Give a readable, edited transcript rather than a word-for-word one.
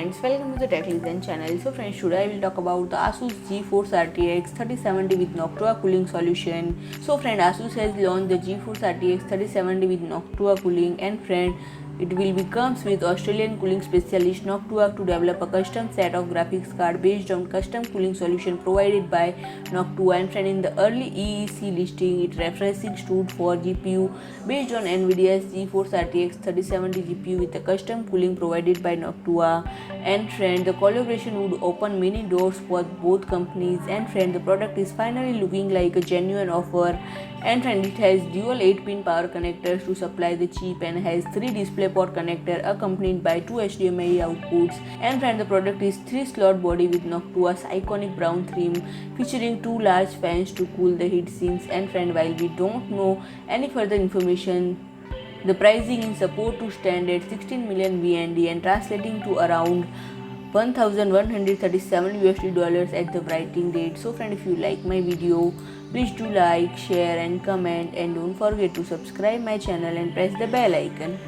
friends, welcome to the Tech Listen channel. So friends, today I will talk about the ASUS GeForce RTX 3070 with Noctua cooling solution. So friend, ASUS has launched the GeForce RTX 3070 with Noctua cooling, and friend, it will be comes with Australian cooling specialist Noctua to develop a custom set of graphics card based on custom cooling solution provided by Noctua. And friend, in the early EEC listing, it referencing stood for GPU based on NVIDIA's GeForce RTX 3070 GPU with a custom cooling provided by Noctua. And friend, the collaboration would open many doors for both companies. And friend, the product is finally looking like a genuine offer. And friend, it has dual 8-pin power connectors to supply the chip and has 3 DisplayPort connector accompanied by 2 HDMI outputs. And friend, the product is 3-slot body with Noctua's iconic brown theme featuring 2 large fans to cool the heat sinks. And friend, while we don't know any further information, the pricing in support to stand at 16 million VND and translating to around $1,137 at the writing date. So friend, if you like my video, please do like, share and comment, and don't forget to subscribe my channel and press the bell icon.